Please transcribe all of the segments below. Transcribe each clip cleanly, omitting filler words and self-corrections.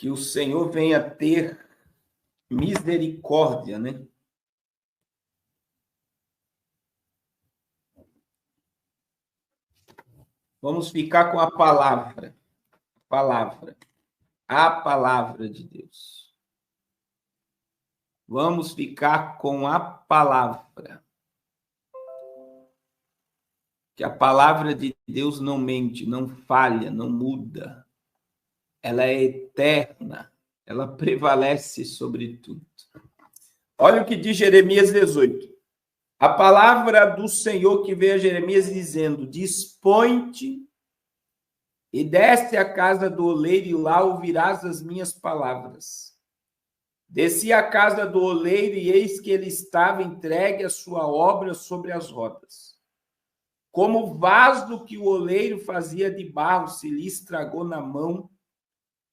Que o Senhor venha ter misericórdia, né? Vamos ficar com a palavra. A palavra de Deus. Vamos ficar com a palavra. Que a palavra de Deus não mente, não falha, não muda. Ela é eterna. Ela prevalece sobre tudo. Olha o que diz Jeremias 18. A palavra do Senhor que veio a Jeremias dizendo: dispõe-te e desce à casa do oleiro e lá ouvirás as minhas palavras. Desci à casa do oleiro e eis que ele estava entregue a sua obra sobre as rodas. Como o vaso que o oleiro fazia de barro se lhe estragou na mão,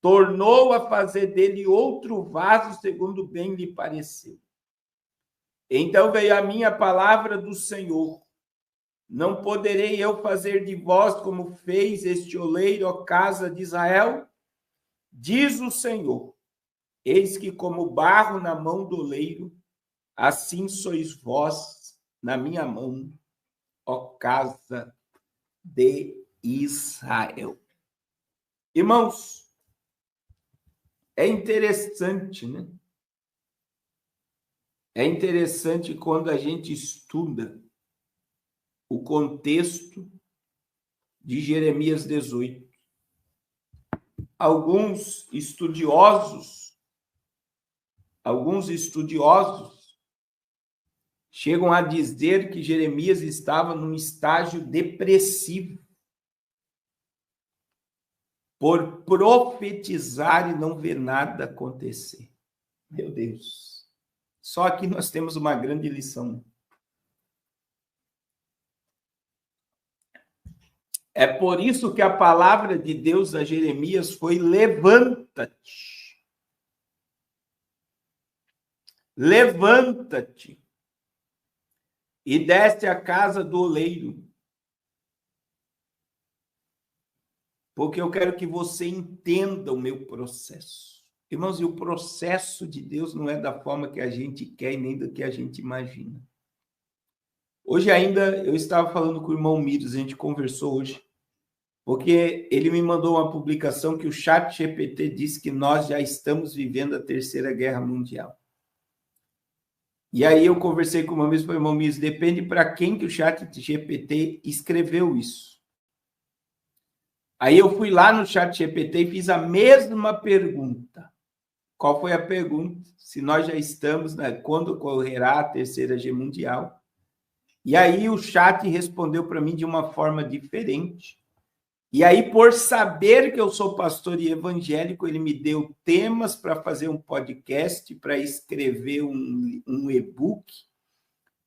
tornou a fazer dele outro vaso segundo bem lhe pareceu. Então veio a minha palavra do Senhor: não poderei eu fazer de vós como fez este oleiro, ó casa de Israel? Diz o Senhor: eis que como barro na mão do oleiro, assim sois vós na minha mão, ó casa de Israel. Irmãos, é interessante, né? É interessante quando a gente estuda o contexto de Jeremias 18. Alguns estudiosos chegam a dizer que Jeremias estava num estágio depressivo por profetizar e não ver nada acontecer. Meu Deus! Só aqui nós temos uma grande lição. É por isso que a palavra de Deus a Jeremias foi: levanta-te. Levanta-te e desce à casa do oleiro. Porque eu quero que você entenda o meu processo. Irmãos, e o processo de Deus não é da forma que a gente quer e nem do que a gente imagina. Hoje ainda eu estava falando com o irmão Miros, a gente conversou hoje, porque ele me mandou uma publicação que o ChatGPT disse que nós já estamos vivendo a Terceira Guerra Mundial. E aí eu conversei com o irmão Miros e falei: irmão Miros, depende para quem que o ChatGPT escreveu isso. Aí eu fui lá no ChatGPT e fiz a mesma pergunta. Qual foi a pergunta? Se nós já estamos, né, quando ocorrerá a Terceira Guerra Mundial? E aí o chat respondeu para mim de uma forma diferente. E aí, por saber que eu sou pastor e evangélico, ele me deu temas para fazer um podcast, para escrever um e-book.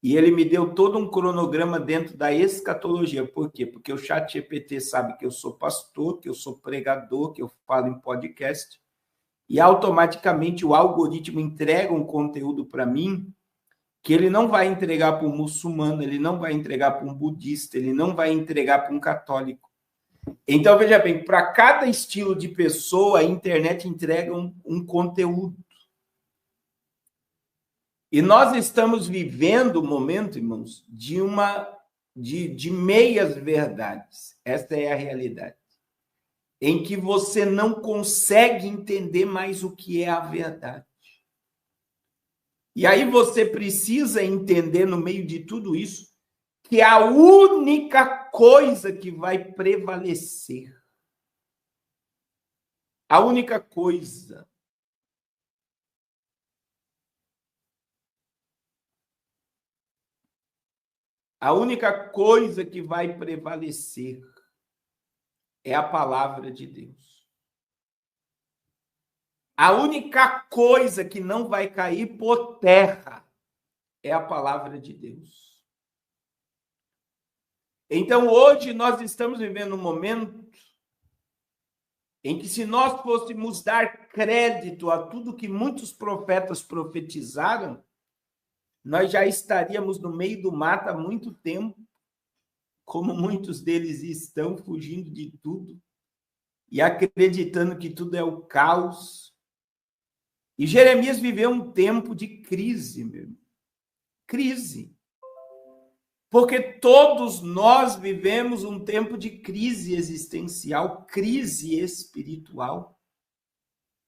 E ele me deu todo um cronograma dentro da escatologia. Por quê? Porque o ChatGPT sabe que eu sou pastor, que eu sou pregador, que eu falo em podcast. E automaticamente o algoritmo entrega um conteúdo para mim que ele não vai entregar para um muçulmano, ele não vai entregar para um budista, ele não vai entregar para um católico. Então, veja bem, para cada estilo de pessoa, a internet entrega um conteúdo. E nós estamos vivendo um momento, irmãos, de meias verdades. Essa é a realidade. Em que você não consegue entender mais o que é a verdade. E aí você precisa entender, no meio de tudo isso, que a única coisa que vai prevalecer, a única coisa que vai prevalecer é a palavra de Deus. A única coisa que não vai cair por terra é a palavra de Deus. Então, hoje nós estamos vivendo um momento em que, se nós fôssemos dar crédito a tudo que muitos profetas profetizaram, nós já estaríamos no meio do mato há muito tempo, como muitos deles estão fugindo de tudo e acreditando que tudo é o caos E Jeremias viveu um tempo de crise, meu irmão. Crise. Porque todos nós vivemos um tempo de crise existencial, crise espiritual.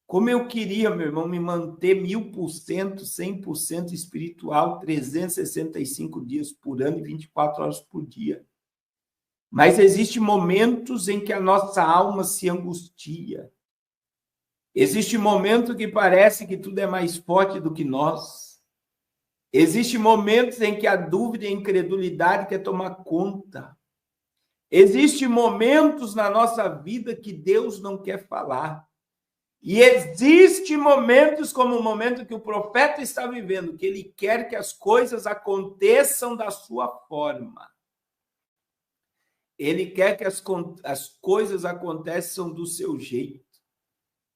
Como eu queria, meu irmão, me manter 1000%, 100% espiritual, 365 dias por ano e 24 horas por dia. Mas existem momentos em que a nossa alma se angustia. Existe momento que parece que tudo é mais forte do que nós. Existem momentos em que a dúvida e a incredulidade quer tomar conta. Existem momentos na nossa vida que Deus não quer falar. E existem momentos como o momento que o profeta está vivendo, que ele quer que as coisas aconteçam da sua forma. Ele quer que as coisas aconteçam do seu jeito.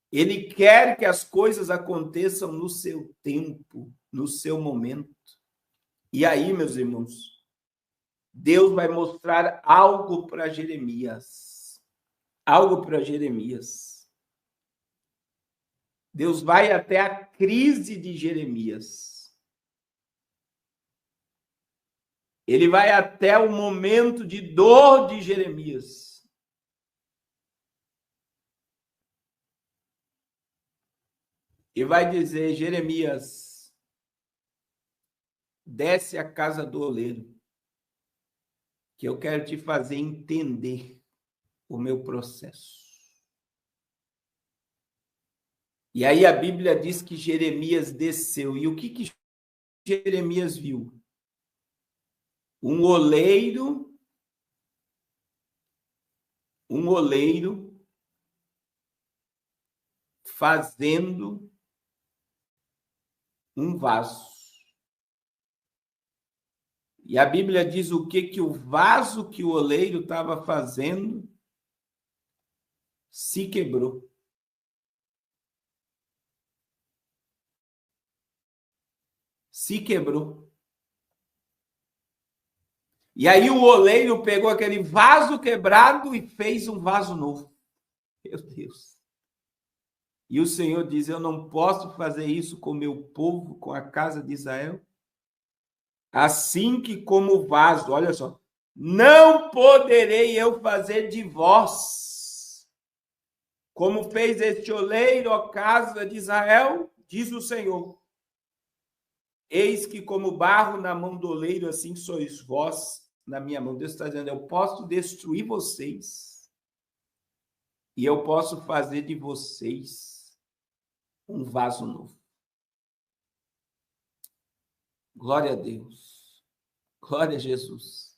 Ele quer que as coisas aconteçam no seu tempo, no seu momento. E aí, meus irmãos, Deus vai mostrar algo para Jeremias. Algo para Jeremias. Deus vai até a crise de Jeremias. Ele vai até o momento de dor de Jeremias. E vai dizer, Jeremias, desce à casa do oleiro, que eu quero te fazer entender o meu processo. E aí a Bíblia diz que Jeremias desceu. E o que Jeremias viu? Um oleiro fazendo um vaso. E a Bíblia diz o que o vaso que o oleiro estava fazendo se quebrou. Se quebrou. E aí o oleiro pegou aquele vaso quebrado e fez um vaso novo. Meu Deus. E o Senhor diz, eu não posso fazer isso com o meu povo, com a casa de Israel. Assim que como vaso, olha só, não poderei eu fazer de vós, como fez este oleiro, ó casa de Israel, diz o Senhor. Eis que como barro na mão do oleiro, assim sois vós na minha mão. Deus está dizendo, eu posso destruir vocês e eu posso fazer de vocês um vaso novo. Glória a Deus. Glória a Jesus.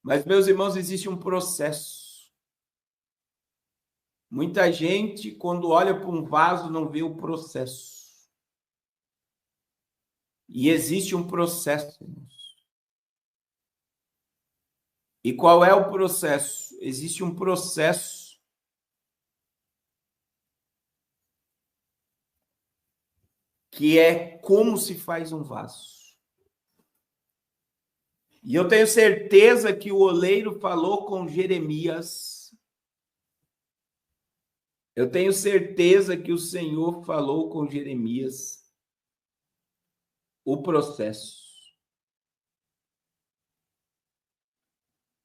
Mas, meus irmãos, existe um processo. Muita gente, quando olha para um vaso, não vê o processo. E existe um processo, irmãos. E qual é o processo? Existe um processo que é como se faz um vaso. E eu tenho certeza que o oleiro falou com Jeremias. Eu tenho certeza que o Senhor falou com Jeremias o processo.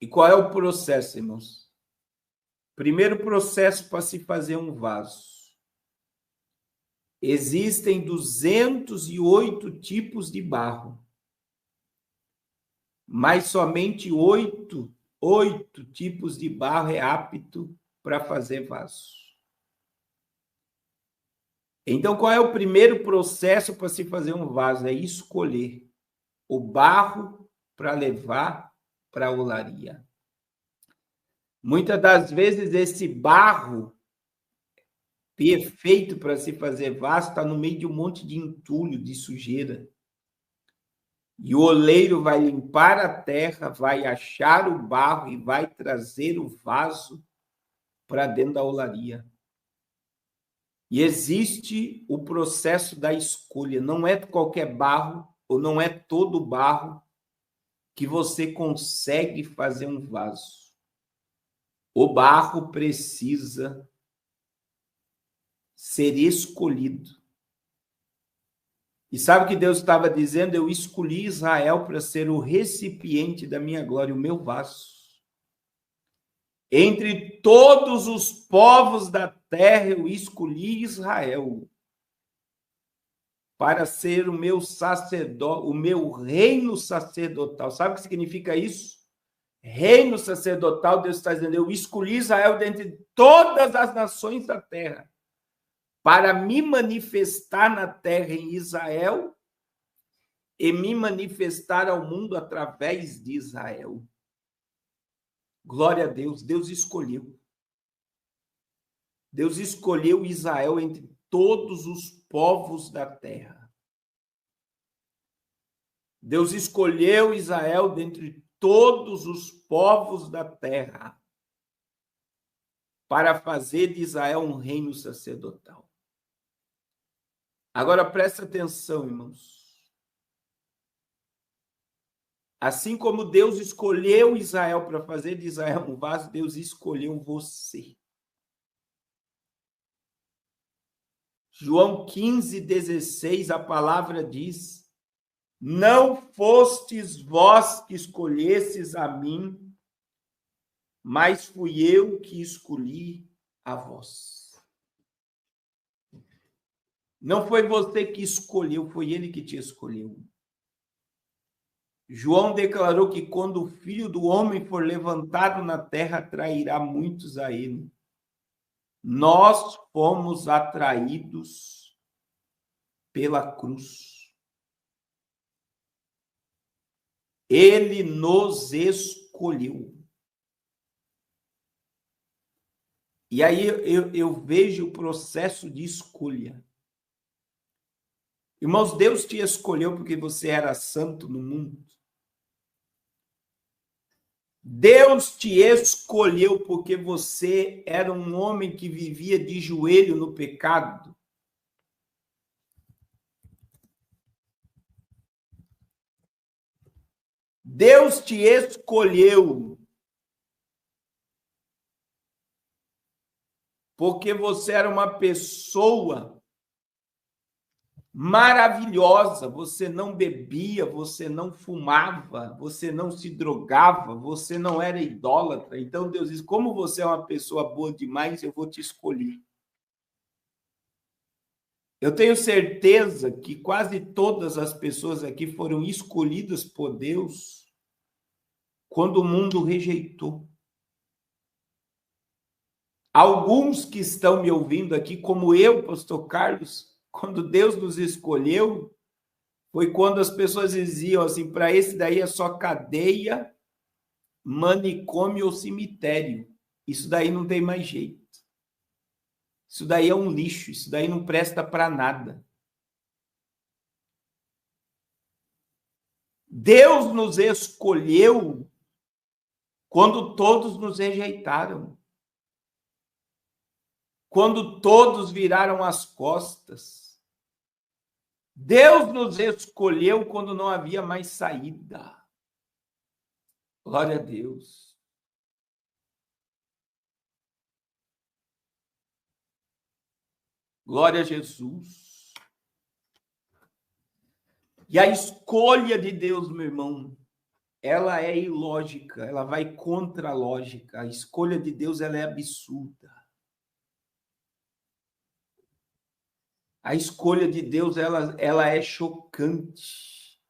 E qual é o processo, irmãos? Primeiro processo para se fazer um vaso. Existem 208 tipos de barro, mas somente 8 tipos de barro é apto para fazer vaso. Então, qual é o primeiro processo para se fazer um vaso? É escolher o barro para levar para a olaria. Muitas das vezes, esse barro perfeito para se fazer vaso está no meio de um monte de entulho, de sujeira. E o oleiro vai limpar a terra, vai achar o barro e vai trazer o vaso para dentro da olaria. E existe o processo da escolha. Não é qualquer barro, ou não é todo barro, que você consegue fazer um vaso. O barro precisa ser escolhido. E sabe o que Deus estava dizendo? Eu escolhi Israel para ser o recipiente da minha glória, o meu vaso. Entre todos os povos da terra, eu escolhi Israel para ser o meu sacerdote, o meu reino sacerdotal. Sabe o que significa isso? Reino sacerdotal, Deus está dizendo, eu escolhi Israel dentre todas as nações da terra para me manifestar na terra em Israel e me manifestar ao mundo através de Israel. Glória a Deus, Deus escolheu. Deus escolheu Israel entre todos os povos da terra. Deus escolheu Israel dentre todos os povos da terra para fazer de Israel um reino sacerdotal. Agora presta atenção, irmãos. Assim como Deus escolheu Israel para fazer de Israel um vaso, Deus escolheu você. João 15:16, a palavra diz: não fostes vós que escolhestes a mim, mas fui eu que escolhi a vós. Não foi você que escolheu, foi ele que te escolheu. João declarou que quando o Filho do Homem for levantado na terra, atrairá muitos a ele. Nós fomos atraídos pela cruz. Ele nos escolheu. E aí eu vejo o processo de escolha. Irmãos, Deus te escolheu porque você era santo no mundo. Deus te escolheu porque você era um homem que vivia de joelho no pecado. Deus te escolheu porque você era uma pessoa maravilhosa, você não bebia, você não fumava, você não se drogava, você não era idólatra. Então Deus diz, como você é uma pessoa boa demais, eu vou te escolher. Eu tenho certeza que quase todas as pessoas aqui foram escolhidas por Deus quando o mundo rejeitou. Alguns que estão me ouvindo aqui, como eu, pastor Carlos, quando Deus nos escolheu, foi quando as pessoas diziam assim, para esse daí é só cadeia, manicômio ou cemitério. Isso daí não tem mais jeito. Isso daí é um lixo, isso daí não presta para nada. Deus nos escolheu quando todos nos rejeitaram. Quando todos viraram as costas. Deus nos escolheu quando não havia mais saída. Glória a Deus. Glória a Jesus. E a escolha de Deus, meu irmão, ela é ilógica, ela vai contra a lógica. A escolha de Deus, ela é absurda. A escolha de Deus, ela é chocante.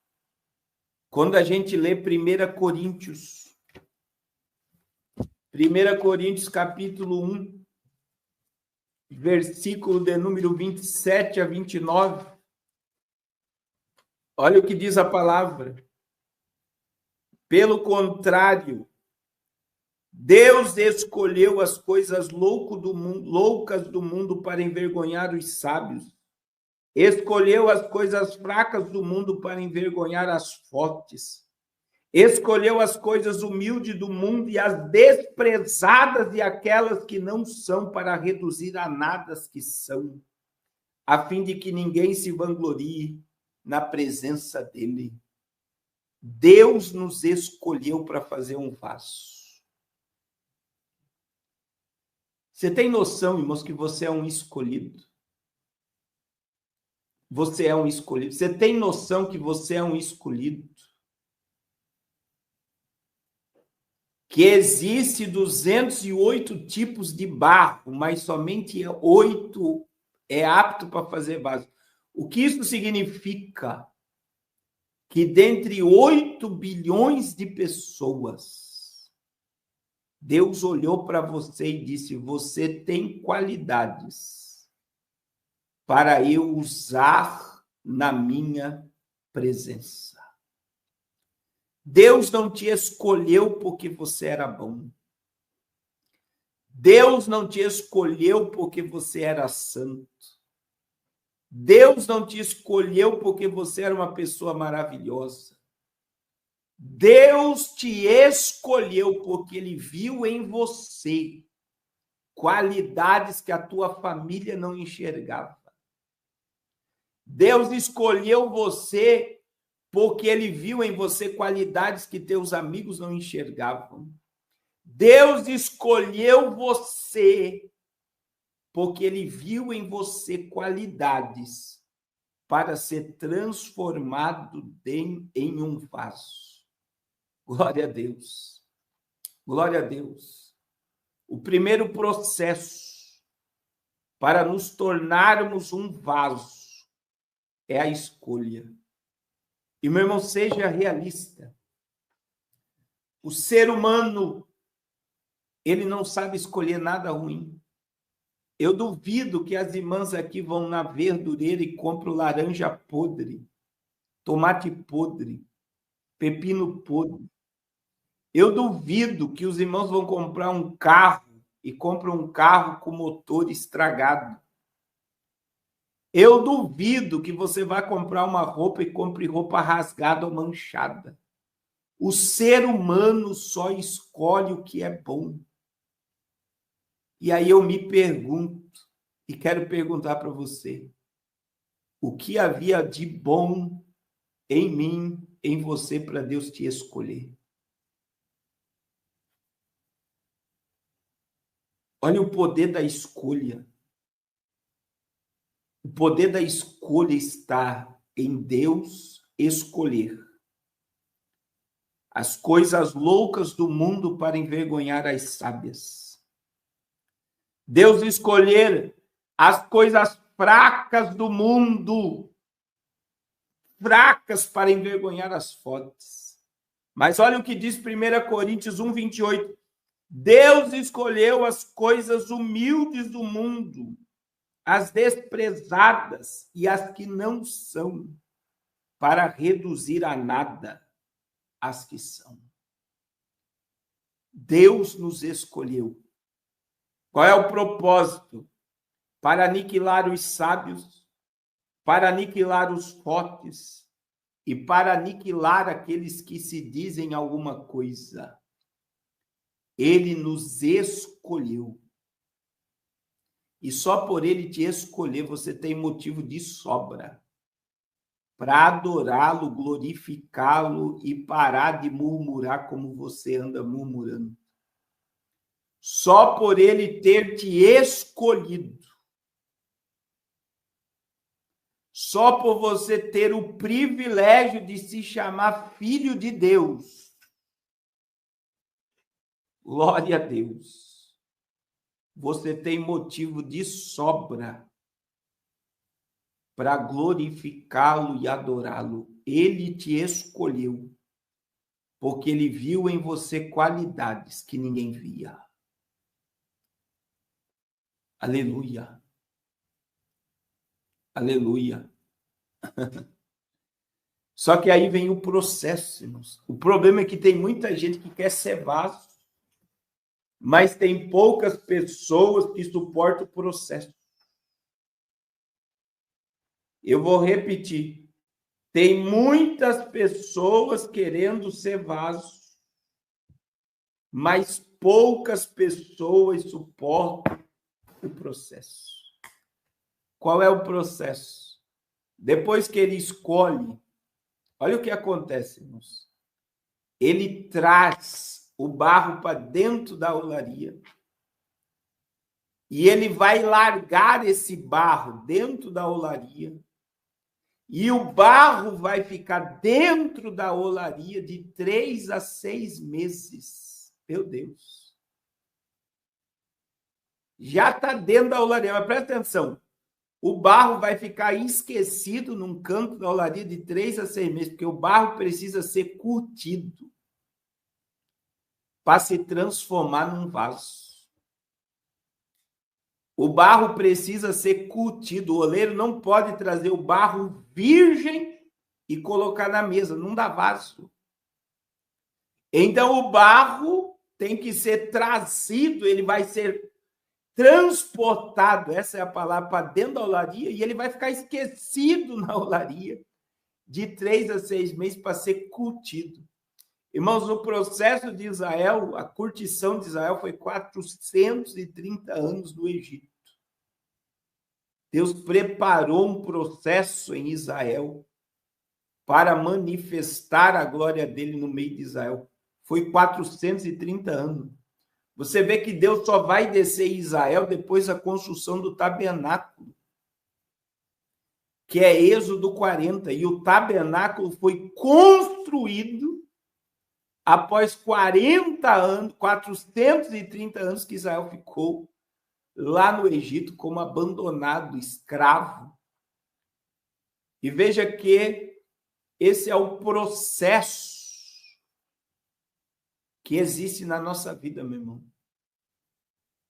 Quando a gente lê 1 Coríntios, capítulo 1, versículo de número 27 a 29, olha o que diz a palavra. Pelo contrário, Deus escolheu as coisas loucas do mundo para envergonhar os sábios. Escolheu as coisas fracas do mundo para envergonhar as fortes. Escolheu as coisas humildes do mundo e as desprezadas e aquelas que não são para reduzir a nada as que são, a fim de que ninguém se vanglorie na presença dele. Deus nos escolheu para fazer um vaso. Você tem noção, irmãos, que você é um escolhido? você é um escolhido? Você tem noção que você é um escolhido? Que existe 208 tipos de barro, mas somente 8 é apto para fazer vaso. O que isso significa? Que dentre 8 bilhões de pessoas, Deus olhou para você e disse: você tem qualidades para eu usar na minha presença. Deus não te escolheu porque você era bom. Deus não te escolheu porque você era santo. Deus não te escolheu porque você era uma pessoa maravilhosa. Deus te escolheu porque Ele viu em você qualidades que a tua família não enxergava. Deus escolheu você porque Ele viu em você qualidades que teus amigos não enxergavam. Deus escolheu você porque Ele viu em você qualidades para ser transformado em um vaso. Glória a Deus. Glória a Deus. O primeiro processo para nos tornarmos um vaso é a escolha. E, meu irmão, seja realista. O ser humano, ele não sabe escolher nada ruim. Eu duvido que as irmãs aqui vão na verdureira e compram laranja podre, tomate podre, pepino podre. Eu duvido que os irmãos vão comprar um carro e compram um carro com motor estragado. Eu duvido que você vá comprar uma roupa e compre roupa rasgada ou manchada. O ser humano só escolhe o que é bom. E aí eu me pergunto, e quero perguntar para você, o que havia de bom em mim, em você, para Deus te escolher? Olha o poder da escolha. O poder da escolha está em Deus escolher as coisas loucas do mundo para envergonhar as sábias. Deus escolher as coisas fracas do mundo, fracas para envergonhar as fortes. Mas olha o que diz 1 Coríntios 1, 28. Deus escolheu as coisas humildes do mundo, as desprezadas e as que não são, para reduzir a nada as que são. Deus nos escolheu. Qual é o propósito? Para aniquilar os sábios, para aniquilar os fortes e para aniquilar aqueles que se dizem alguma coisa. Ele nos escolheu. E só por ele te escolher, você tem motivo de sobra para adorá-lo, glorificá-lo e parar de murmurar como você anda murmurando. Só por ele ter te escolhido. Só por você ter o privilégio de se chamar filho de Deus. Glória a Deus. Você tem motivo de sobra para glorificá-lo e adorá-lo. Ele te escolheu, porque ele viu em você qualidades que ninguém via. Aleluia. Aleluia. Só que aí vem o processo, irmãos. O problema é que tem muita gente que quer ser vaso, mas tem poucas pessoas que suportam o processo. Eu vou repetir. Tem muitas pessoas querendo ser vaso, mas poucas pessoas suportam o processo. Qual é o processo? Depois que ele escolhe, olha o que acontece, irmãos. Ele traz o barro para dentro da olaria e ele vai largar esse barro dentro da olaria E o barro vai ficar dentro da olaria de 3 a 6 meses. Meu Deus. Já está dentro da olaria, mas presta atenção. O barro vai ficar esquecido num canto da olaria de 3 a 6 meses, porque o barro precisa ser curtido para se transformar num vaso. O barro precisa ser curtido. O oleiro não pode trazer o barro virgem e colocar na mesa, não dá vaso. Então, o barro tem que ser trazido, ele vai ser transportado, essa é a palavra, para dentro da olaria, e ele vai ficar esquecido na olaria de 3 a 6 meses para ser curtido. Irmãos, no processo de Israel, a curtição de Israel foi 430 anos no Egito. Deus preparou um processo em Israel para manifestar a glória dele no meio de Israel. Foi 430 anos. Você vê que Deus só vai descer em Israel depois da construção do tabernáculo, que é Êxodo 40. E o tabernáculo foi construído após 40 anos, 430 anos que Israel ficou lá no Egito como abandonado, escravo. E veja que esse é o processo que existe na nossa vida, meu irmão.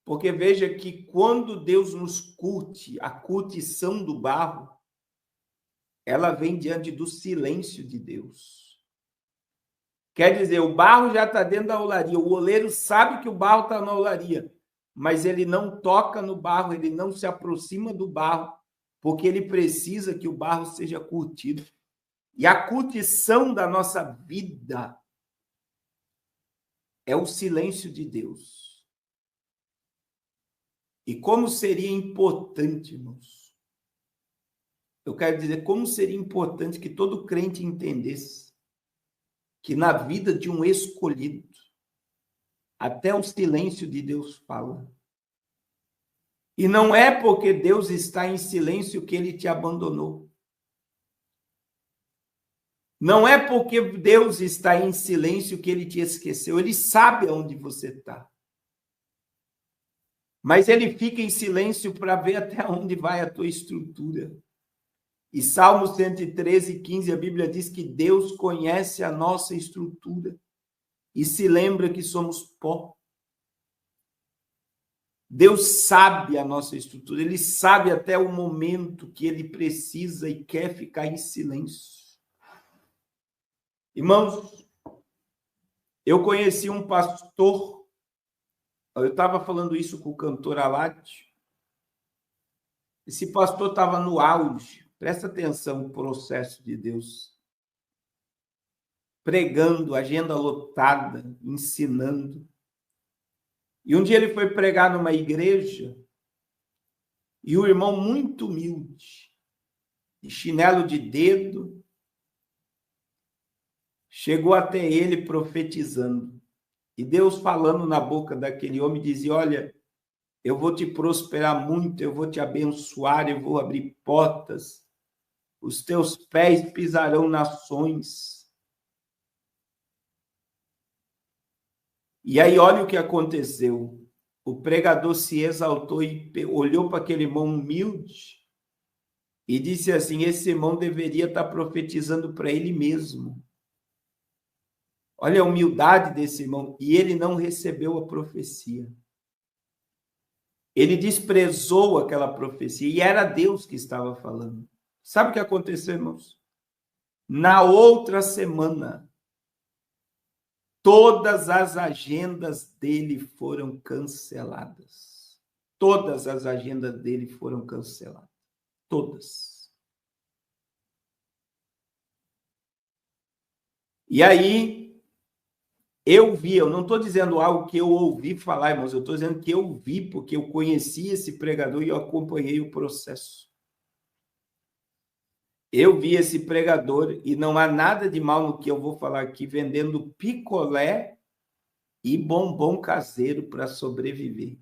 Porque veja que quando Deus nos curte, a curtição do barro, ela vem diante do silêncio de Deus. Quer dizer, o barro já está dentro da olaria, o oleiro sabe que o barro está na olaria, mas ele não toca no barro, ele não se aproxima do barro, porque ele precisa que o barro seja curtido. E a curtição da nossa vida é o silêncio de Deus. E como seria importante, irmãos, eu quero dizer, como seria importante que todo crente entendesse que na vida de um escolhido, até o silêncio de Deus fala. E não é porque Deus está em silêncio que ele te abandonou. Não é porque Deus está em silêncio que ele te esqueceu. Ele sabe aonde você está. Mas ele fica em silêncio para ver até onde vai a tua estrutura. E Salmo 113, 15, a Bíblia diz que Deus conhece a nossa estrutura e se lembra que somos pó. Deus sabe a nossa estrutura, ele sabe até o momento que ele precisa e quer ficar em silêncio. Irmãos, eu conheci um pastor, eu estava falando isso com o cantor Alade. Esse pastor estava no auge, presta atenção no processo de Deus. Pregando, agenda lotada, ensinando. E um dia ele foi pregar numa igreja e o irmão muito humilde, de chinelo de dedo, chegou até ele profetizando. E Deus falando na boca daquele homem dizia, olha, eu vou te prosperar muito, eu vou te abençoar, eu vou abrir portas, os teus pés pisarão nações. E aí olha o que aconteceu. O pregador se exaltou e olhou para aquele irmão humilde e disse assim, esse irmão deveria estar profetizando para ele mesmo. Olha a humildade desse irmão. E ele não recebeu a profecia. Ele desprezou aquela profecia e era Deus que estava falando. Sabe o que aconteceu, irmãos? Na outra semana, todas as agendas dele foram canceladas. Todas as agendas dele foram canceladas. Todas. E aí, eu não estou dizendo algo que eu ouvi falar, irmãos, eu estou dizendo que eu vi, porque eu conheci esse pregador e eu acompanhei o processo. Eu vi esse pregador e não há nada de mal no que eu vou falar aqui, vendendo picolé e bombom caseiro para sobreviver.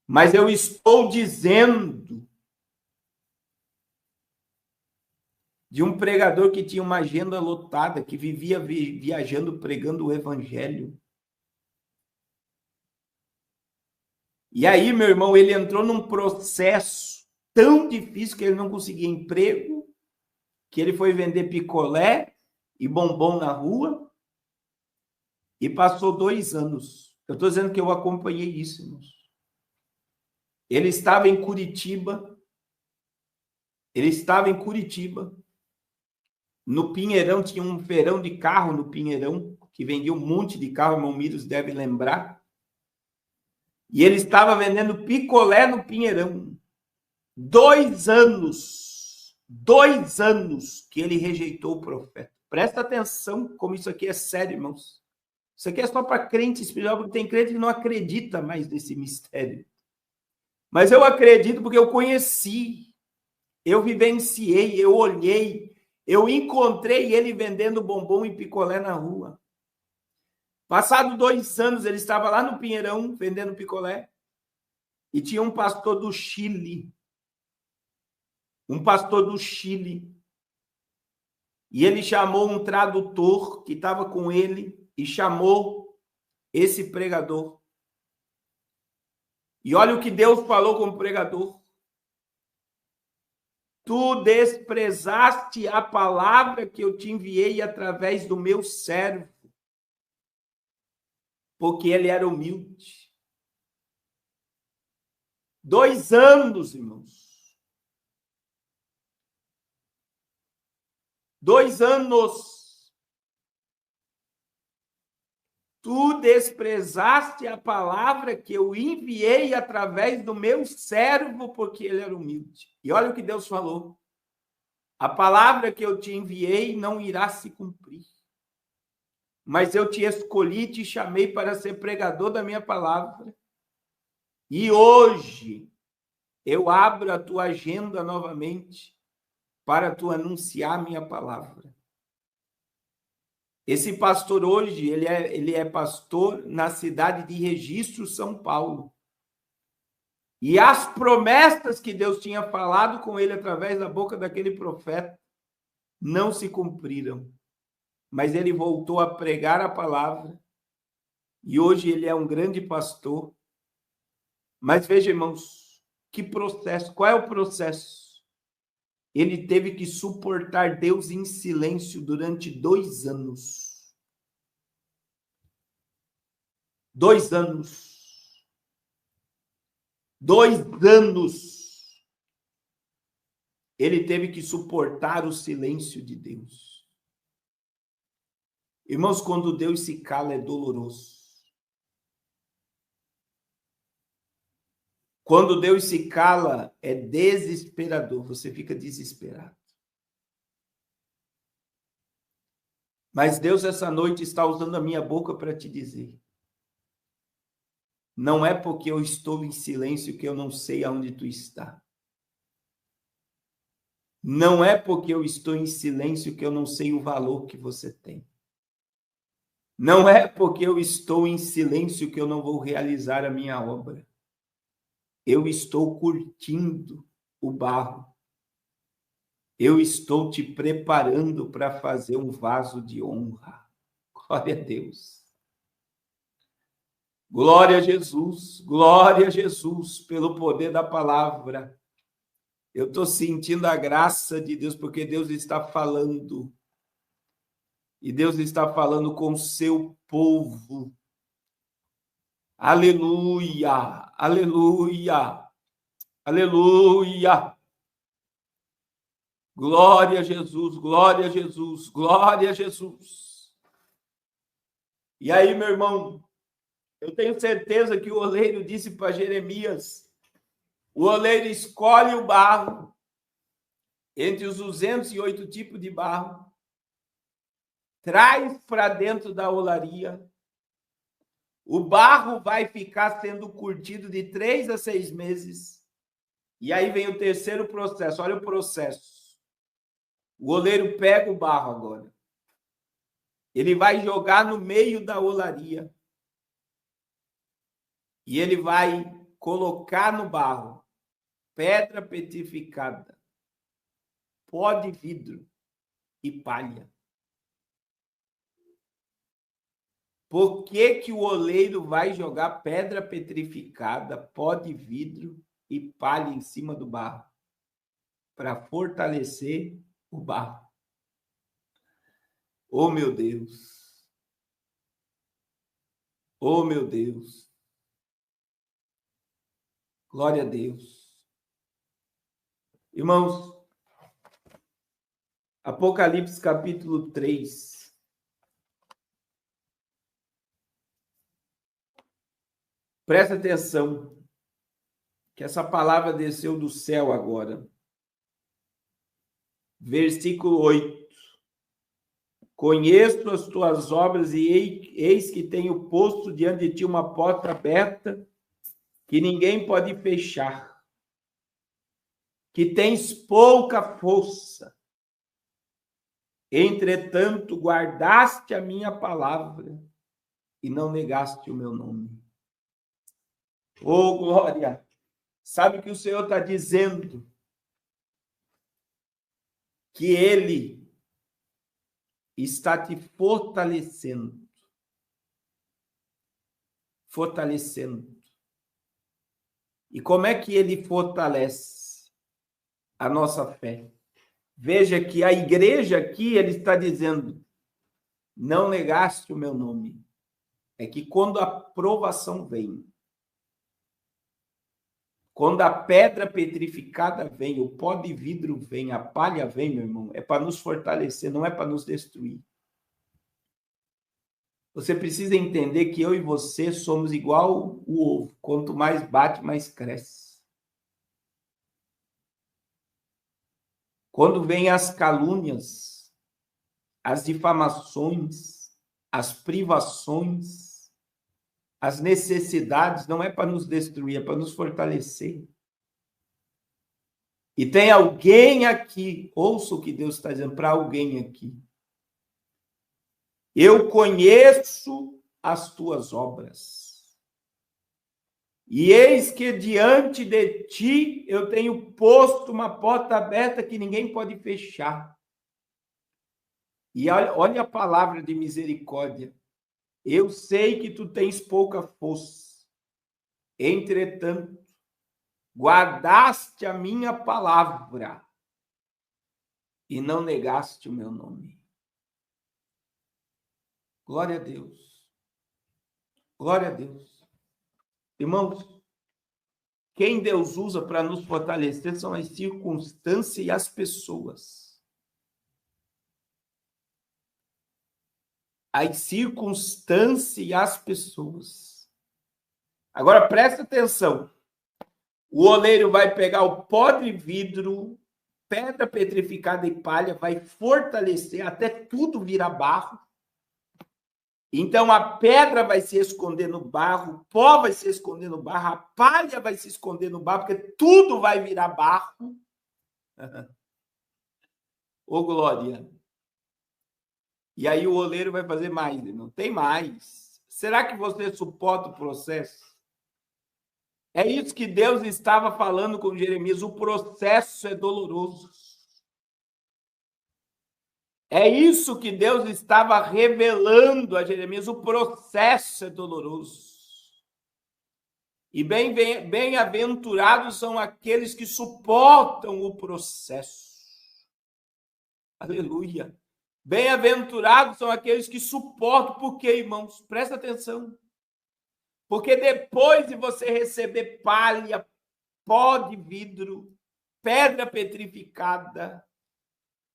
Mas eu estou dizendo de um pregador que tinha uma agenda lotada, que vivia viajando, pregando o evangelho. E aí, meu irmão, ele entrou num processo tão difícil que ele não conseguia emprego, que ele foi vender picolé e bombom na rua e passou 2 anos. Eu estou dizendo que eu acompanhei isso, irmãos. Ele estava em Curitiba, no Pinheirão, tinha um feirão de carro no Pinheirão, que vendia um monte de carro, irmão Miros deve lembrar. E ele estava vendendo picolé no Pinheirão. 2 anos que ele rejeitou o profeta. Presta atenção como isso aqui é sério, irmãos. Isso aqui é só para crente espiritual, porque tem crente que não acredita mais nesse mistério. Mas eu acredito porque eu conheci, eu vivenciei, eu olhei, eu encontrei ele vendendo bombom e picolé na rua. Passado 2 anos, ele estava lá no Pinheirão vendendo picolé e tinha um pastor do Chile, e ele chamou um tradutor que estava com ele e chamou esse pregador. E olha o que Deus falou com o pregador. Tu desprezaste a palavra que eu te enviei através do meu servo, porque ele era humilde. 2 anos, irmãos. 2 anos. Tu desprezaste a palavra que eu enviei através do meu servo, porque ele era humilde. E olha o que Deus falou. A palavra que eu te enviei não irá se cumprir. Mas eu te escolhi e te chamei para ser pregador da minha palavra. E hoje eu abro a tua agenda novamente para tu anunciar a minha palavra. Esse pastor hoje, ele é pastor na cidade de Registro, São Paulo. E as promessas que Deus tinha falado com ele através da boca daquele profeta não se cumpriram. Mas ele voltou a pregar a palavra. E hoje ele é um grande pastor. Mas veja, irmãos, que processo. Qual é o processo? Ele teve que suportar Deus em silêncio durante 2 anos. 2 anos. 2 anos. Ele teve que suportar o silêncio de Deus. Irmãos, quando Deus se cala, é doloroso. Quando Deus se cala, é desesperador. Você fica desesperado. Mas Deus, essa noite, está usando a minha boca para te dizer. Não é porque eu estou em silêncio que eu não sei aonde tu está. Não é porque eu estou em silêncio que eu não sei o valor que você tem. Não é porque eu estou em silêncio que eu não vou realizar a minha obra. Eu estou curtindo o barro. Eu estou te preparando para fazer um vaso de honra. Glória a Deus. Glória a Jesus, pelo poder da palavra. Eu estou sentindo a graça de Deus, porque Deus está falando. E Deus está falando com o seu povo. Aleluia, aleluia, aleluia. Glória a Jesus, glória a Jesus, glória a Jesus. E aí, meu irmão, eu tenho certeza que o oleiro disse para Jeremias, o oleiro escolhe o barro entre os 208 tipos de barro, traz para dentro da olaria, o barro vai ficar sendo curtido de 3 a 6 meses, e aí vem o terceiro processo, olha o processo. O oleiro pega o barro agora, ele vai jogar no meio da olaria, e ele vai colocar no barro pedra petrificada, pó de vidro, e palha. Por que que o oleiro vai jogar pedra petrificada, pó de vidro e palha em cima do barro? Para fortalecer o barro. Oh, meu Deus! Oh, meu Deus! Glória a Deus! Irmãos, Apocalipse capítulo 3. Presta atenção, que essa palavra desceu do céu agora. Versículo 8. Conheço as tuas obras e eis que tenho posto diante de ti uma porta aberta que ninguém pode fechar. Que tens pouca força. Entretanto, guardaste a minha palavra e não negaste o meu nome. Oh, glória! Sabe o que o Senhor está dizendo? Que Ele está te fortalecendo. Fortalecendo. E como é que Ele fortalece a nossa fé? Veja que a igreja aqui, Ele está dizendo, não negaste o meu nome. É que quando a provação vem, quando a pedra petrificada vem, o pó de vidro vem, a palha vem, meu irmão, é para nos fortalecer, não é para nos destruir. Você precisa entender que eu e você somos igual o ovo. Quanto mais bate, mais cresce. Quando vem as calúnias, as difamações, as privações, as necessidades, não é para nos destruir, é para nos fortalecer. E tem alguém aqui, ouça o que Deus está dizendo para alguém aqui. Eu conheço as tuas obras. E eis que diante de ti eu tenho posto uma porta aberta que ninguém pode fechar. E olha a palavra de misericórdia. Eu sei que tu tens pouca força. Entretanto, guardaste a minha palavra e não negaste o meu nome. Glória a Deus. Glória a Deus. Irmãos, quem Deus usa para nos fortalecer são as circunstâncias e as pessoas. As circunstâncias e as pessoas. Agora, presta atenção. O oleiro vai pegar o pó de vidro, pedra petrificada e palha, vai fortalecer até tudo virar barro. Então, a pedra vai se esconder no barro, o pó vai se esconder no barro, a palha vai se esconder no barro, porque tudo vai virar barro. Ô, glória! E aí o oleiro vai fazer mais, não tem mais. Será que você suporta o processo? É isso que Deus estava falando com Jeremias, o processo é doloroso. É isso que Deus estava revelando a Jeremias, o processo é doloroso. E bem-aventurados são aqueles que suportam o processo. Aleluia. Bem-aventurados são aqueles que suportam, porque, irmãos, presta atenção. Porque depois de você receber palha, pó de vidro, pedra petrificada,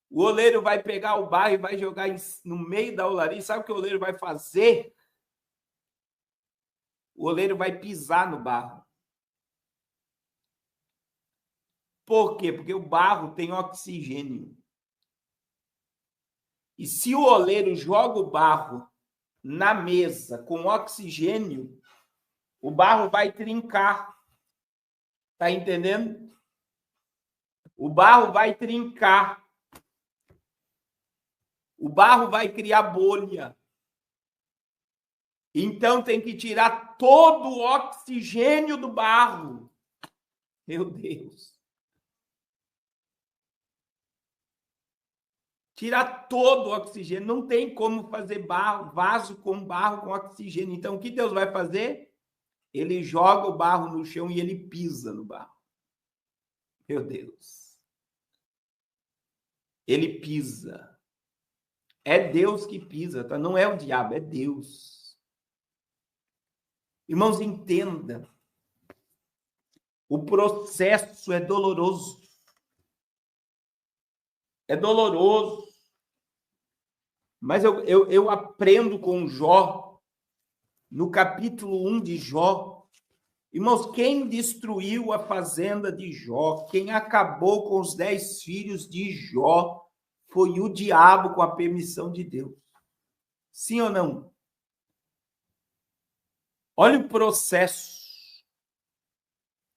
o oleiro vai pegar o barro e vai jogar no meio da olaria. Sabe o que o oleiro vai fazer? O oleiro vai pisar no barro. Por quê? Porque o barro tem oxigênio. E se o oleiro joga o barro na mesa com oxigênio, o barro vai trincar. Tá entendendo? O barro vai trincar. O barro vai criar bolha. Então tem que tirar todo o oxigênio do barro. Meu Deus. Tirar todo o oxigênio. Não tem como fazer vaso com barro com oxigênio. Então, o que Deus vai fazer? Ele joga o barro no chão e ele pisa no barro. Meu Deus. Ele pisa. É Deus que pisa, tá? Não é o diabo, é Deus. Irmãos, entenda. O processo é doloroso. É doloroso. Mas eu aprendo com Jó, no capítulo 1 de Jó. Irmãos, quem destruiu a fazenda de Jó, quem acabou com os 10 filhos de Jó, foi o diabo com a permissão de Deus. Sim ou não? Olha o processo.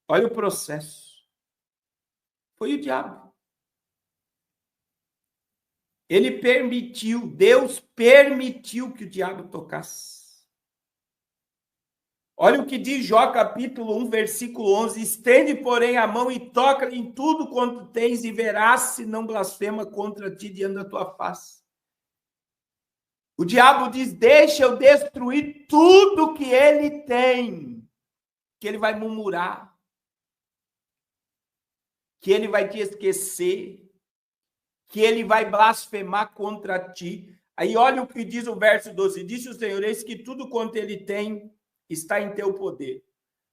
Olha o processo. Foi o diabo. Ele permitiu, Deus permitiu que o diabo tocasse. Olha o que diz Jó, capítulo 1, versículo 11. Estende, porém, a mão e toca em tudo quanto tens e verás se não blasfema contra ti diante da tua face. O diabo diz, deixa eu destruir tudo que ele tem, que ele vai murmurar, que ele vai te esquecer, que ele vai blasfemar contra ti. Aí olha o que diz o verso 12. Disse o Senhor, eis que tudo quanto ele tem está em teu poder.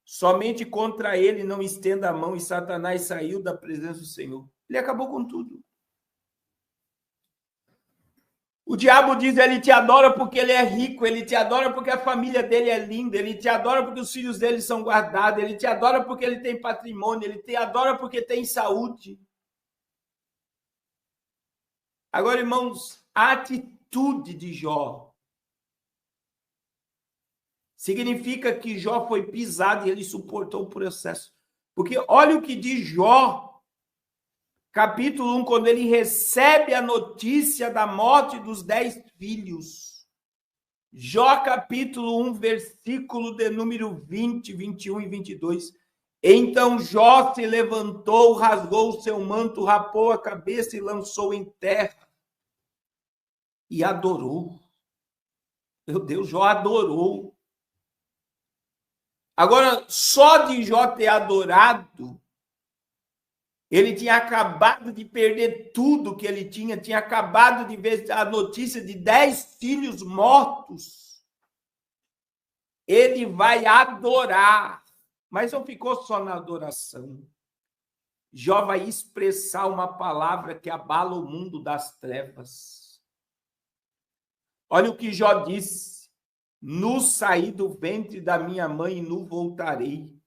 Somente contra ele não estenda a mão, e Satanás saiu da presença do Senhor. Ele acabou com tudo. O diabo diz, ele te adora porque ele é rico, ele te adora porque a família dele é linda, ele te adora porque os filhos dele são guardados, ele te adora porque ele tem patrimônio, ele te adora porque tem saúde. Agora, irmãos, a atitude de Jó significa que Jó foi pisado e ele suportou o processo. Porque olha o que diz Jó, capítulo 1, quando ele recebe a notícia da morte dos 10 filhos. Jó, capítulo 1, versículo de número 20, 21 e 22. Então Jó se levantou, rasgou o seu manto, rapou a cabeça e lançou em terra. E adorou. Meu Deus, Jó adorou. Agora, só de Jó ter adorado, ele tinha acabado de perder tudo que ele tinha acabado de ver a notícia de 10 filhos mortos. Ele vai adorar, mas não ficou só na adoração. Jó vai expressar uma palavra que abala o mundo das trevas. Olha o que Jó disse. Nu saí do ventre da minha mãe e nu voltarei.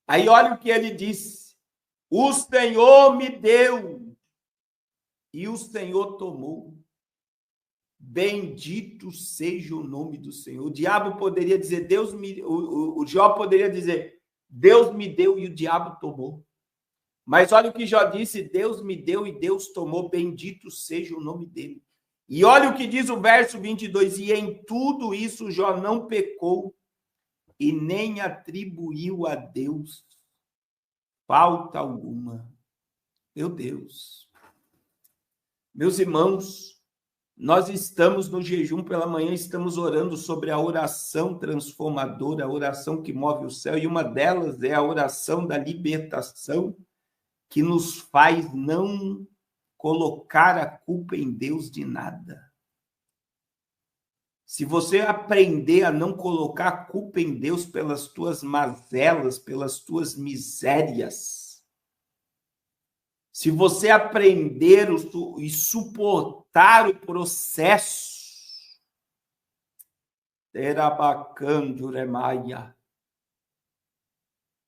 Aí olha o que ele disse. O Senhor me deu e o Senhor tomou. Bendito seja o nome do Senhor. O diabo poderia dizer, o Jó poderia dizer, Deus me deu e o diabo tomou. Mas olha o que Jó disse, Deus me deu e Deus tomou, bendito seja o nome dele. E olha o que diz o verso 22, e em tudo isso Jó não pecou e nem atribuiu a Deus falta alguma. Meu Deus. Meus irmãos, nós estamos no jejum pela manhã, estamos orando sobre a oração transformadora, a oração que move o céu, e uma delas é a oração da libertação, que nos faz não colocar a culpa em Deus de nada. Se você aprender a não colocar a culpa em Deus pelas tuas mazelas, pelas tuas misérias, se você aprender e suportar o processo,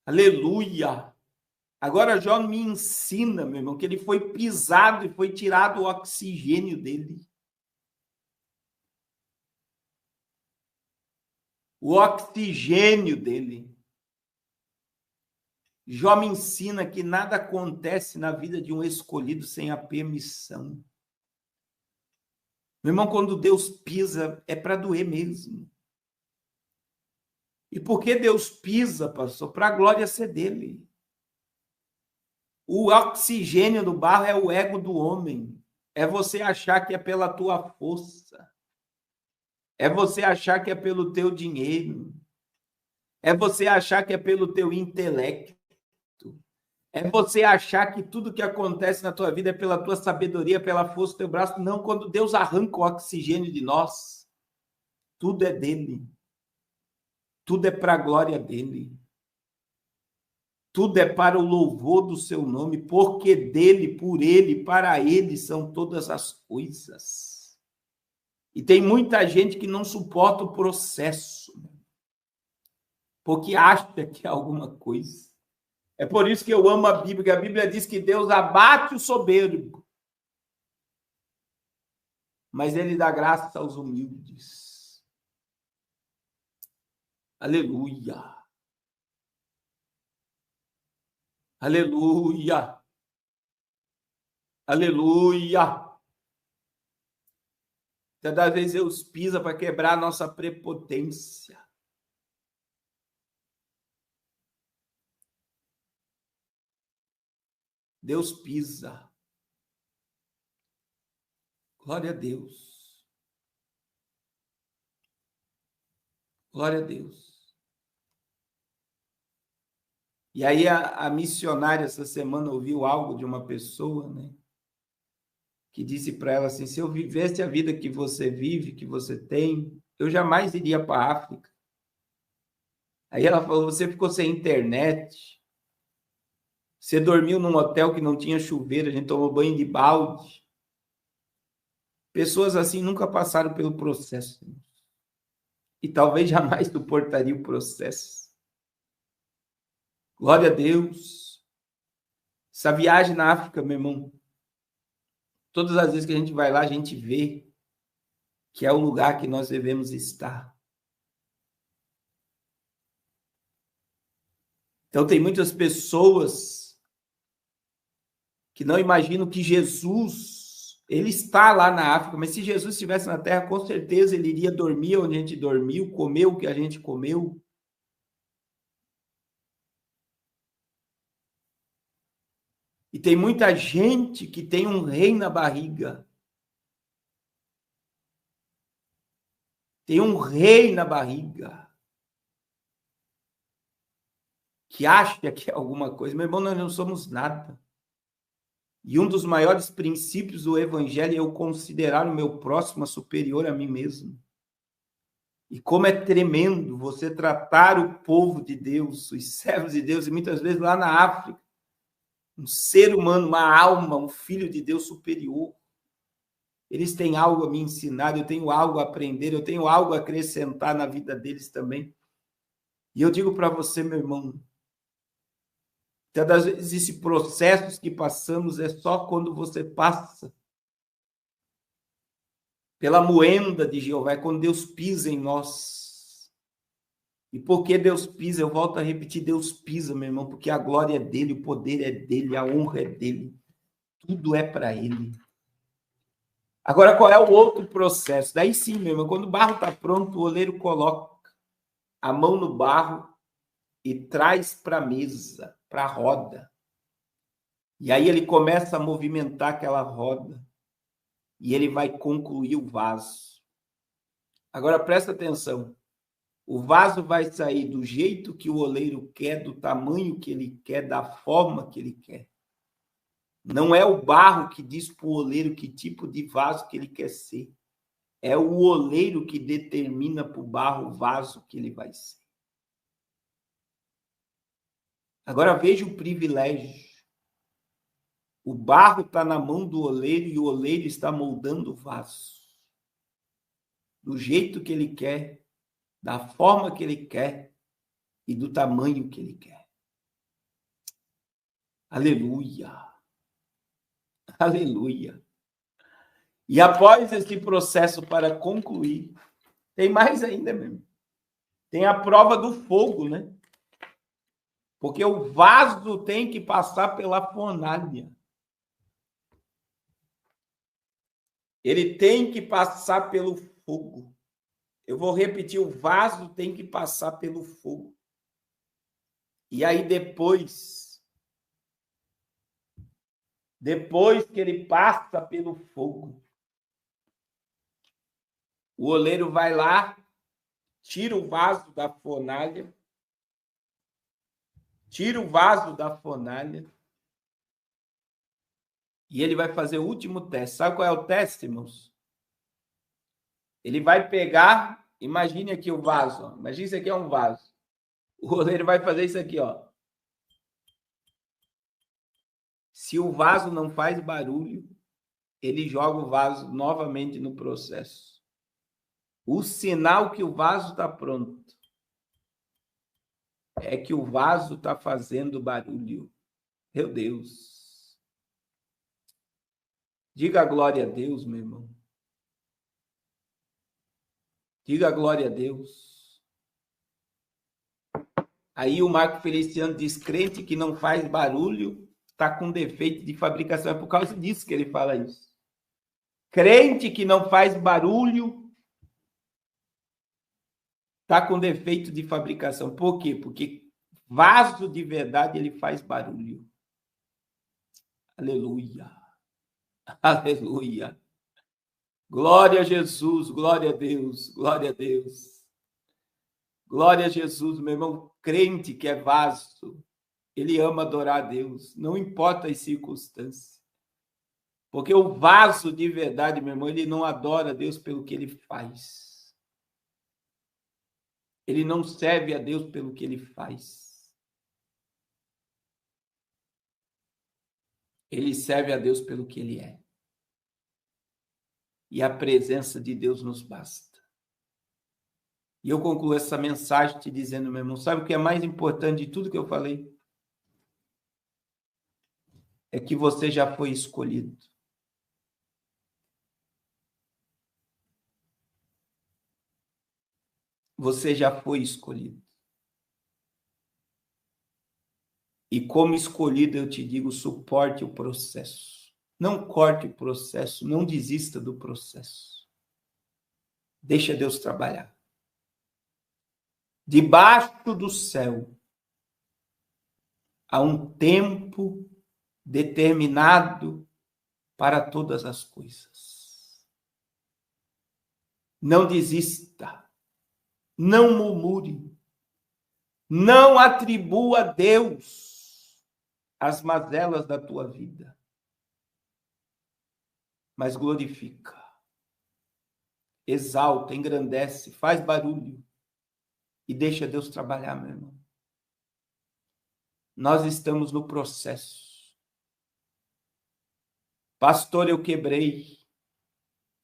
aleluia. Agora Jó me ensina, meu irmão, que ele foi pisado e foi tirado o oxigênio dele. O oxigênio dele. Jó me ensina que nada acontece na vida de um escolhido sem a permissão. Meu irmão, quando Deus pisa, é para doer mesmo. E por que Deus pisa, pastor? Para a glória ser dele. O oxigênio do barro é o ego do homem. É você achar que é pela tua força. É você achar que é pelo teu dinheiro. É você achar que é pelo teu intelecto. É você achar que tudo que acontece na tua vida é pela tua sabedoria, pela força do teu braço. Não, quando Deus arranca o oxigênio de nós, tudo é dele. Tudo é para a glória dele. Tudo é para o louvor do seu nome, porque dele, por ele, para ele são todas as coisas. E tem muita gente que não suporta o processo, porque acha que é alguma coisa. É por isso que eu amo a Bíblia, que a Bíblia diz que Deus abate o soberbo, mas ele dá graça aos humildes. Aleluia. Aleluia. Aleluia. Cada vez Deus pisa para quebrar a nossa prepotência. Deus pisa. Glória a Deus. Glória a Deus. E aí a missionária essa semana ouviu algo de uma pessoa, né? Que disse para ela assim, se eu vivesse a vida que você vive, que você tem, eu jamais iria para a África. Aí ela falou, você ficou sem internet, você dormiu num hotel que não tinha chuveiro, a gente tomou banho de balde. Pessoas assim nunca passaram pelo processo. E talvez jamais suportaria o processo. Glória a Deus. Essa viagem na África, meu irmão, todas as vezes que a gente vai lá, a gente vê que é o lugar que nós devemos estar. Então, tem muitas pessoas que não imaginam que Jesus, ele está lá na África, mas se Jesus estivesse na Terra, com certeza ele iria dormir onde a gente dormiu, comer o que a gente comeu. E tem muita gente que tem um rei na barriga. Tem um rei na barriga. Que acha que é alguma coisa. Meu irmão, nós não somos nada. E um dos maiores princípios do evangelho é eu considerar o meu próximo superior a mim mesmo. E como é tremendo você tratar o povo de Deus, os servos de Deus, e muitas vezes lá na África, um ser humano, uma alma, um filho de Deus superior. Eles têm algo a me ensinar, eu tenho algo a aprender, eu tenho algo a acrescentar na vida deles também. E eu digo para você, meu irmão, muitas vezes esse processo que passamos é só quando você passa pela moenda de Jeová, é quando Deus pisa em nós. E porque Deus pisa, eu volto a repetir, Deus pisa, meu irmão, porque a glória é dele, o poder é dele, a honra é dele. Tudo é para ele. Agora, qual é o outro processo? Daí sim, meu irmão, quando o barro está pronto, o oleiro coloca a mão no barro e traz para a mesa, para a roda. E aí ele começa a movimentar aquela roda e ele vai concluir o vaso. Agora, presta atenção. O vaso vai sair do jeito que o oleiro quer, do tamanho que ele quer, da forma que ele quer. Não é o barro que diz para o oleiro que tipo de vaso que ele quer ser. É o oleiro que determina para o barro o vaso que ele vai ser. Agora veja o privilégio. O barro está na mão do oleiro e o oleiro está moldando o vaso. Do jeito que ele quer, da forma que ele quer e do tamanho que ele quer. Aleluia. Aleluia. E após esse processo para concluir, tem mais ainda mesmo. Tem a prova do fogo, né? Porque o vaso tem que passar pela fornalha. Ele tem que passar pelo fogo. Eu vou repetir, o vaso tem que passar pelo fogo. E aí depois Depois que ele passa pelo fogo, o oleiro vai lá, tira o vaso da fornalha, e ele vai fazer o último teste. Sabe qual é o teste, irmãos? Ele vai pegar, imagine aqui o vaso, ó. Imagine isso aqui é um vaso. O oleiro vai fazer isso aqui, ó. Se o vaso não faz barulho, ele joga o vaso novamente no processo. O sinal que o vaso está pronto é que o vaso está fazendo barulho. Meu Deus. Diga glória a Deus, meu irmão. Diga glória a Deus. Aí o Marco Feliciano diz, crente que não faz barulho está com defeito de fabricação. É por causa disso que ele fala isso. Crente que não faz barulho está com defeito de fabricação. Por quê? Porque vaso de verdade ele faz barulho. Aleluia. Aleluia. Glória a Jesus, glória a Deus, glória a Deus. Glória a Jesus, meu irmão, crente que é vaso, ele ama adorar a Deus, não importa as circunstâncias. Porque o vaso de verdade, meu irmão, ele não adora a Deus pelo que ele faz. Ele não serve a Deus pelo que ele faz. Ele serve a Deus pelo que ele é. E a presença de Deus nos basta. E eu concluo essa mensagem te dizendo, meu irmão, sabe o que é mais importante de tudo que eu falei? É que você já foi escolhido. Você já foi escolhido. E como escolhido, eu te digo, suporte o processo. Não corte o processo, não desista do processo. Deixa Deus trabalhar. Debaixo do céu há um tempo determinado para todas as coisas. Não desista. Não murmure. Não atribua a Deus as mazelas da tua vida. Mas glorifica. Exalta, engrandece, faz barulho. E deixa Deus trabalhar, meu irmão. Nós estamos no processo. Pastor, eu quebrei.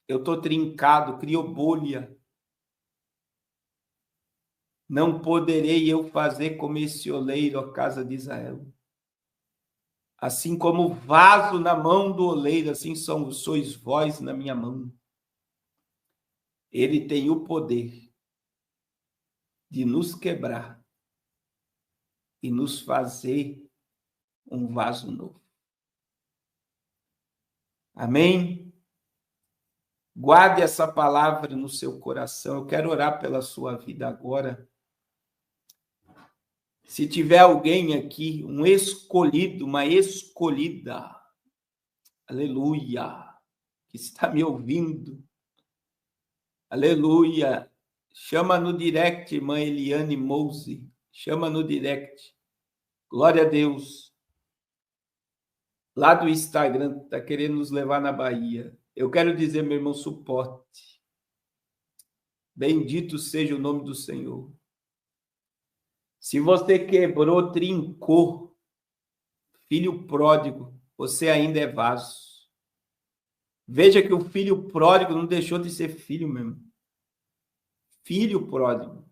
Eu estou trincado, criou bolha. Não poderei eu fazer como esse oleiro, a casa de Israel. Assim como o vaso na mão do oleiro, assim sois vós na minha mão. Ele tem o poder de nos quebrar e nos fazer um vaso novo. Amém? Guarde essa palavra no seu coração. Eu quero orar pela sua vida agora. Se tiver alguém aqui, um escolhido, uma escolhida, aleluia, que está me ouvindo, aleluia, chama no direct, irmã Eliane Mouse, chama no direct, glória a Deus, lá do Instagram, está querendo nos levar na Bahia. Eu quero dizer, meu irmão, suporte, bendito seja o nome do Senhor. Se você quebrou, trincou, filho pródigo, você ainda é vaso. Veja que o filho pródigo não deixou de ser filho mesmo. Filho pródigo.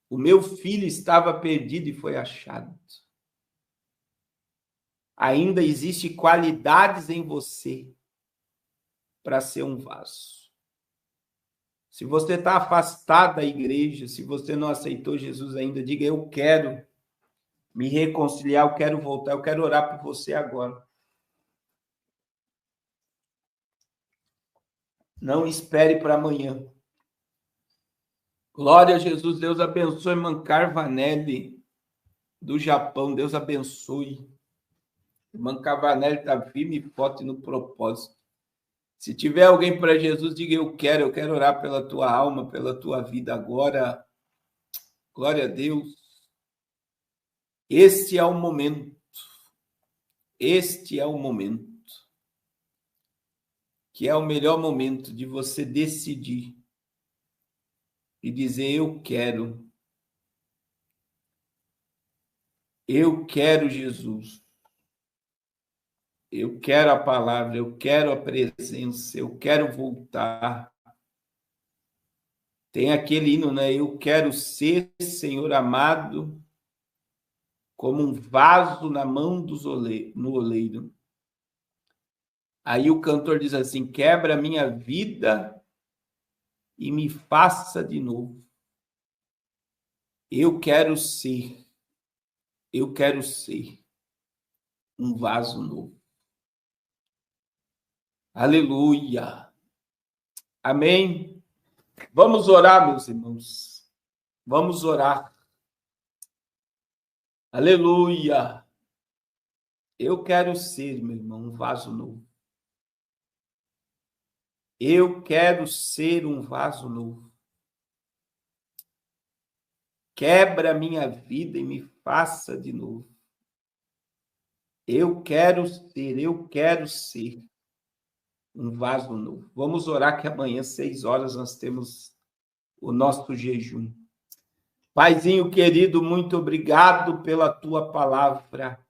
O meu filho estava perdido e foi achado. Ainda existem qualidades em você para ser um vaso. Se você está afastado da igreja, se você não aceitou Jesus ainda, diga, eu quero me reconciliar, eu quero voltar, eu quero orar por você agora. Não espere para amanhã. Glória a Jesus, Deus abençoe Mancar Vanelli, do Japão, Deus abençoe. Irmã Cavanelli está firme e forte no propósito. Se tiver alguém para Jesus, diga: eu quero orar pela tua alma, pela tua vida agora. Glória a Deus. Este é o momento. Este é o momento. Que é o melhor momento de você decidir e dizer: eu quero. Eu quero Jesus. Eu quero a palavra, eu quero a presença, eu quero voltar. Tem aquele hino, né? Eu quero ser, Senhor amado, como um vaso na mão no oleiro. Aí o cantor diz assim: quebra a minha vida e me faça de novo. Eu quero ser um vaso novo. Aleluia. Amém. Vamos orar, meus irmãos. Vamos orar. Aleluia. Eu quero ser, meu irmão, um vaso novo. Eu quero ser um vaso novo. Quebra a minha vida e me faça de novo. Eu quero ser um vaso novo. Vamos orar que amanhã, 6h, nós temos o nosso jejum. Paizinho querido, muito obrigado pela tua palavra.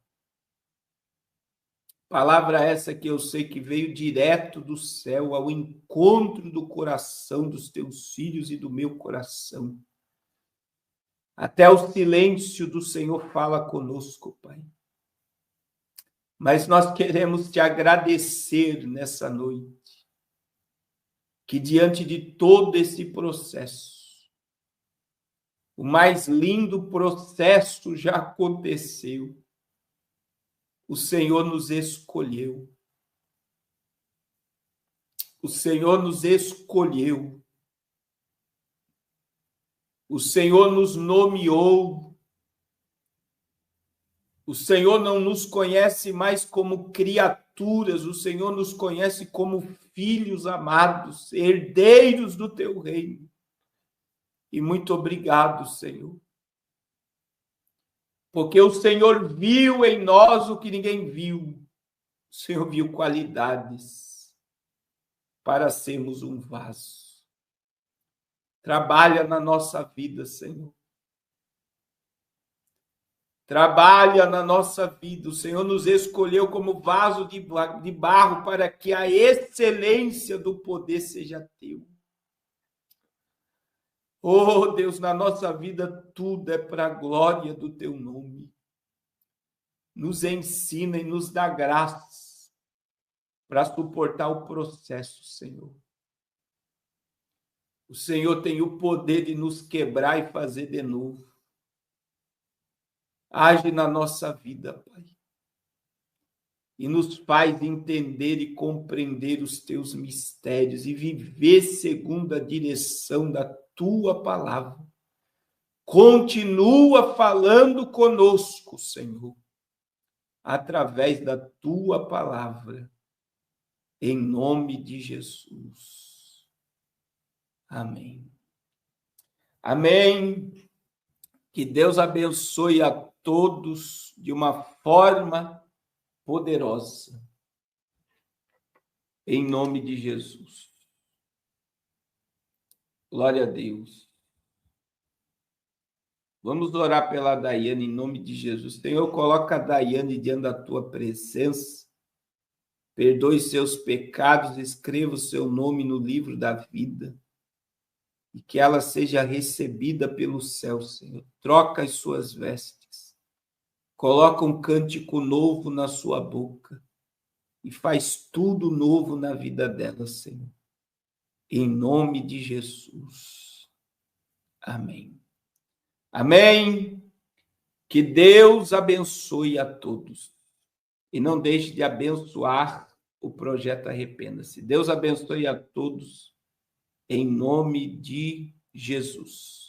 Palavra essa que eu sei que veio direto do céu ao encontro do coração dos teus filhos e do meu coração. Até o silêncio do Senhor fala conosco, Pai. Mas nós queremos te agradecer nessa noite, que diante de todo esse processo, o mais lindo processo já aconteceu. O Senhor nos escolheu. O Senhor nos escolheu. O Senhor nos nomeou. O Senhor não nos conhece mais como criaturas, o Senhor nos conhece como filhos amados, herdeiros do teu reino. E muito obrigado, Senhor. Porque o Senhor viu em nós o que ninguém viu. O Senhor viu qualidades para sermos um vaso. Trabalha na nossa vida, Senhor. Trabalha na nossa vida. O Senhor nos escolheu como vaso de barro para que a excelência do poder seja teu. Oh, Deus, na nossa vida tudo é para a glória do teu nome. Nos ensina e nos dá graça para suportar o processo, Senhor. O Senhor tem o poder de nos quebrar e fazer de novo. Age na nossa vida, Pai. E nos faz entender e compreender os teus mistérios e viver segundo a direção da tua palavra. Continua falando conosco, Senhor, através da tua palavra, em nome de Jesus. Amém. Amém. Que Deus abençoe a todos de uma forma poderosa, em nome de Jesus. Glória a Deus. Vamos orar pela Daiane em nome de Jesus. Senhor, coloca a Daiane diante da tua presença. Perdoe seus pecados, escreva o seu nome no livro da vida. E que ela seja recebida pelo céu, Senhor. Troca as suas vestes. Coloca um cântico novo na sua boca. E faz tudo novo na vida dela, Senhor. Em nome de Jesus. Amém. Amém. Que Deus abençoe a todos. E não deixe de abençoar o projeto Arrependa-se. Deus abençoe a todos, em nome de Jesus.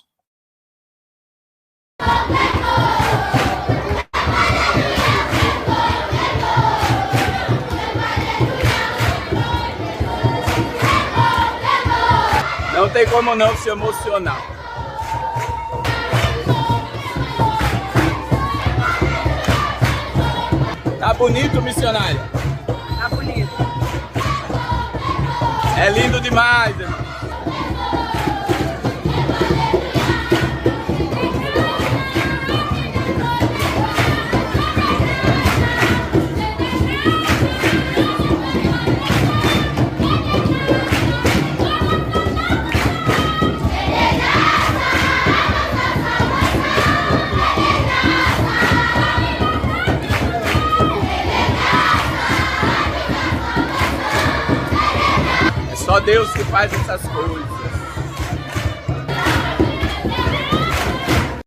tem como não se emocionar. Tá bonito, missionário? Tá bonito. É lindo demais, irmão. Só Deus que faz essas coisas.